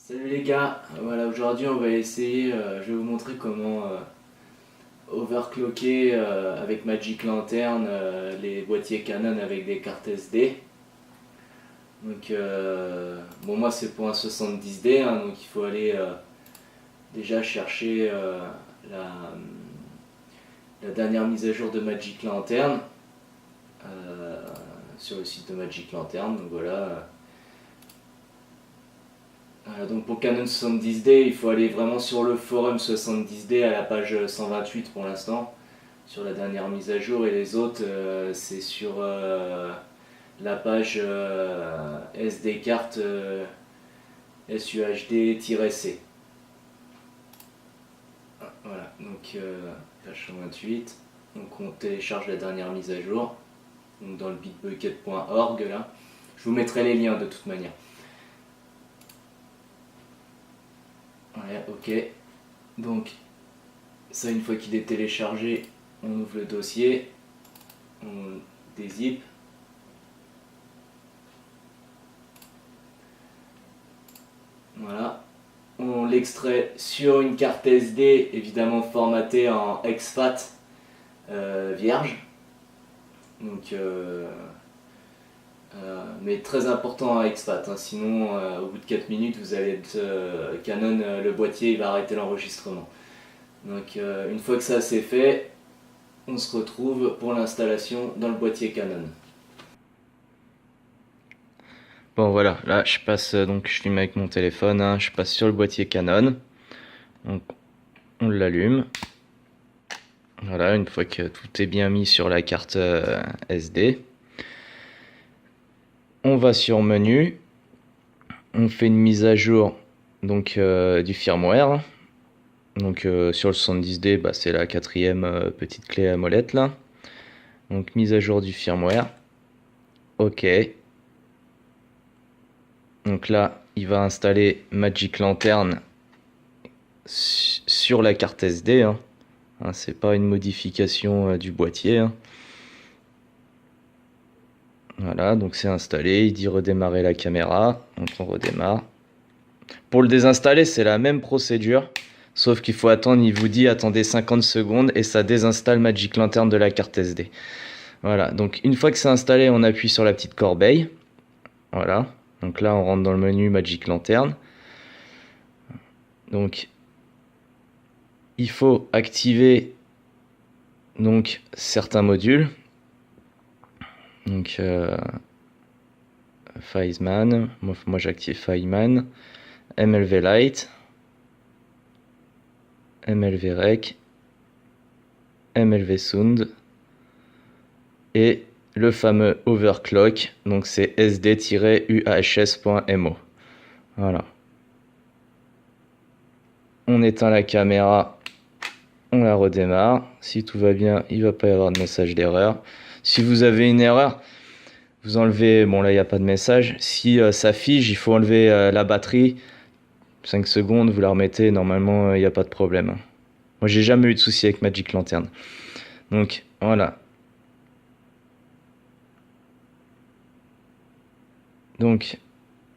Salut les gars, voilà aujourd'hui on va essayer, je vais vous montrer comment overclocker avec Magic Lantern les boîtiers Canon avec des cartes SD. Donc bon moi c'est pour un 70D, hein, donc il faut aller déjà chercher la, la dernière mise à jour de Magic Lantern euh, sur le site de Magic Lantern, donc voilà. Donc pour Canon 70D, il faut aller vraiment sur le forum 70D à la page 128 pour l'instant, sur la dernière mise à jour, et les autres c'est sur la page SD carte SUHD-C. Voilà, donc page 128, donc on télécharge la dernière mise à jour, donc dans le bitbucket.org là. Je vous mettrai les liens de toute manière. Ouais, ok. Donc ça, une fois qu'il est téléchargé, on ouvre le dossier, on dézip. Voilà. On l'extrait sur une carte SD, évidemment formatée en exFAT vierge. Donc, mais très important en exFAT, hein, sinon au bout de 4 minutes, vous allez être Canon, le boîtier il va arrêter l'enregistrement. Donc une fois que ça c'est fait, on se retrouve pour l'installation dans le boîtier Canon. Bon voilà, là je passe, donc je filme avec mon téléphone, hein, je passe sur le boîtier Canon, donc on l'allume. Voilà, une fois que tout est bien mis sur la carte SD, on va sur menu, on fait une mise à jour donc du firmware. Donc sur le 70D, bah, c'est la quatrième petite clé à molette là. Donc mise à jour du firmware. Ok. Donc là, il va installer Magic Lantern sur la carte SD. Hein. Hein, c'est pas une modification du boîtier. Hein. Voilà, donc c'est installé. Il dit redémarrer la caméra. Donc on redémarre. Pour le désinstaller, c'est la même procédure. Sauf qu'il faut attendre, il vous dit attendez 50 secondes et ça désinstalle Magic Lantern de la carte SD. Voilà, donc une fois que c'est installé, on appuie sur la petite corbeille. Voilà, donc là on rentre dans le menu Magic Lantern. Donc il faut activer donc certains modules. Donc Fileman, moi j'active Fileman, MLV Light, MLV Rec, MLV Sound et le fameux overclock, donc c'est sd-uhs.mo. Voilà. On éteint la caméra, on la redémarre. Si tout va bien, il ne va pas y avoir de message d'erreur. Si vous avez une erreur, vous enlevez, bon là il n'y a pas de message. Si ça fige, il faut enlever la batterie. 5 secondes, vous la remettez, normalement il n'y a pas de problème. Moi j'ai jamais eu de souci avec Magic Lantern. Donc voilà. Donc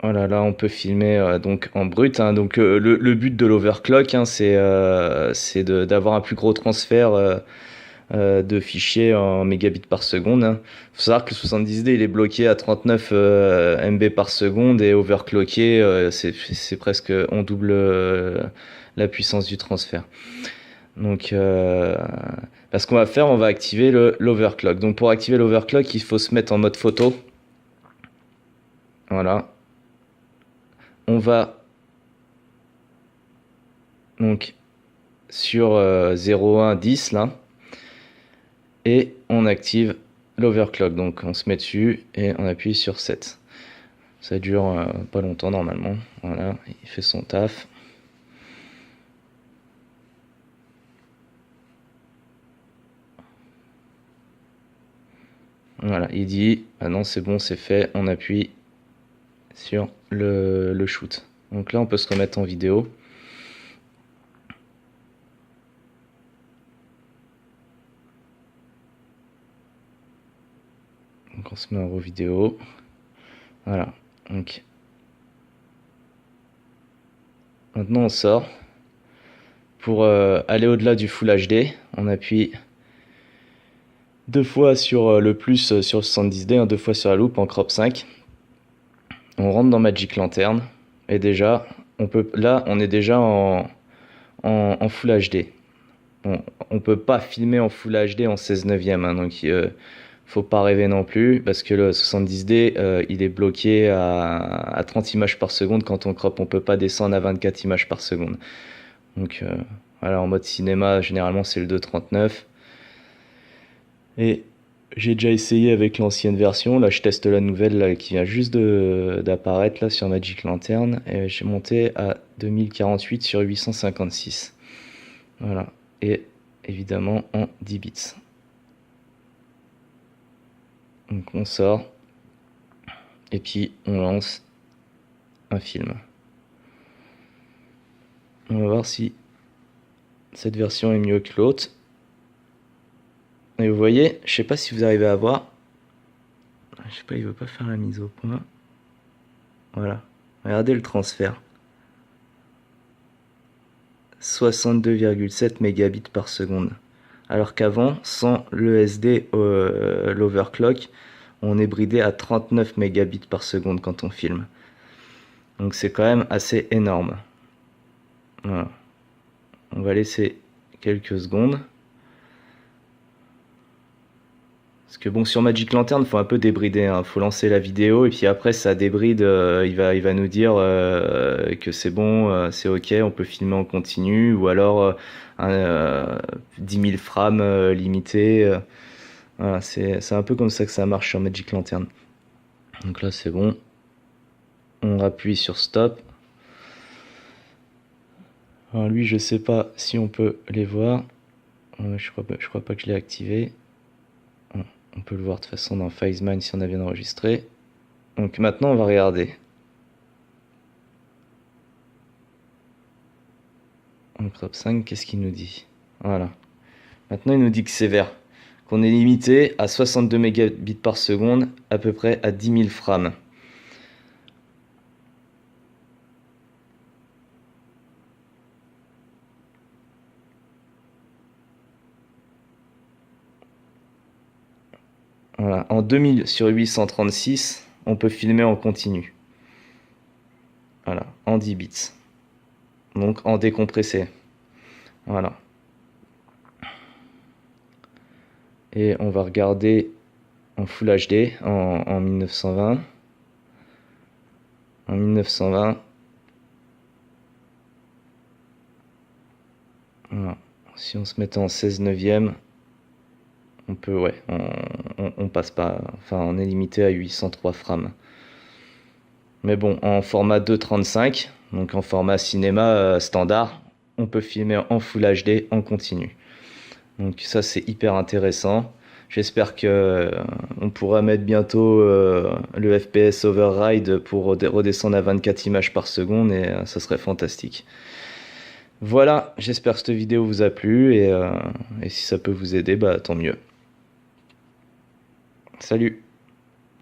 voilà, là on peut filmer donc en brut. Hein. Donc le but de l'overclock, hein, c'est d'avoir un plus gros transfert de fichiers en mégabits par seconde. Hein. Faut savoir que le 70D il est bloqué à 39 MB par seconde et overclocké, c'est presque on double la puissance du transfert. Donc ce qu'on va faire, on va activer l'overclock. Donc pour activer l'overclock, il faut se mettre en mode photo. Voilà. On va donc sur 0110 là et on active l'overclock. Donc on se met dessus et on appuie sur 7. Ça dure pas longtemps normalement. Voilà, il fait son taf. Voilà, il dit ah non c'est bon, c'est fait. On appuie sur le shoot. Donc là on peut se remettre en vidéo. Donc on se met en vidéo. Voilà. Donc Maintenant on sort. Pour aller au-delà du Full HD, on appuie deux fois sur le plus sur le 70D, deux fois sur la loupe en crop 5. On rentre dans Magic Lantern et déjà, là on est déjà en Full HD. On peut pas filmer en Full HD en 16 neuvième, hein, donc faut pas rêver non plus, parce que le 70D il est bloqué à 30 images par seconde. Quand on crop, on peut pas descendre à 24 images par seconde. Donc voilà, en mode cinéma, généralement c'est le 2.39. Et j'ai déjà essayé avec l'ancienne version. Là, je teste la nouvelle là, qui vient juste d'apparaître là sur Magic Lantern. Et j'ai monté à 2048 sur 856. Voilà. Et évidemment en 10 bits. Donc on sort. Et puis on lance un film. On va voir si cette version est mieux que l'autre. Et vous voyez, je sais pas si vous arrivez à voir. Je sais pas, il veut pas faire la mise au point. Voilà. Regardez le transfert. 62,7 mégabits par seconde. Alors qu'avant, sans l'ESD, l'overclock, on est bridé à 39 mégabits par seconde quand on filme. Donc c'est quand même assez énorme. Voilà. On va laisser quelques secondes. Parce que bon, sur Magic Lantern, faut un peu débrider, hein. Faut lancer la vidéo et puis après ça débride, il va nous dire que c'est bon, c'est ok, on peut filmer en continu, ou alors 10 000 frames limité. Voilà, c'est un peu comme ça que ça marche sur Magic Lantern. Donc là c'est bon. On appuie sur stop. Alors lui, je sais pas si on peut les voir. Je crois pas que je l'ai activé. On peut le voir de toute façon dans FaceMine si on a bien enregistré. Donc maintenant on va regarder. En crop 5, qu'est-ce qu'il nous dit? Voilà. Maintenant il nous dit que c'est vert. Qu'on est limité à 62 mégabits par seconde, à peu près à 10 000 frames. Voilà. En 2000 sur 836, on peut filmer en continu. Voilà. En 10 bits. Donc en décompressé. Voilà. Et on va regarder en Full HD en 1920. En 1920. Voilà. Si on se mettait en 16 neuvième, on peut, ouais, on passe pas, enfin on est limité à 803 frames. Mais bon, en format 2.35, donc en format cinéma standard, on peut filmer en Full HD en continu. Donc ça c'est hyper intéressant. J'espère que on pourra mettre bientôt le FPS override pour redescendre à 24 images par seconde et ça serait fantastique. Voilà, j'espère que cette vidéo vous a plu et si ça peut vous aider, bah tant mieux. Salut!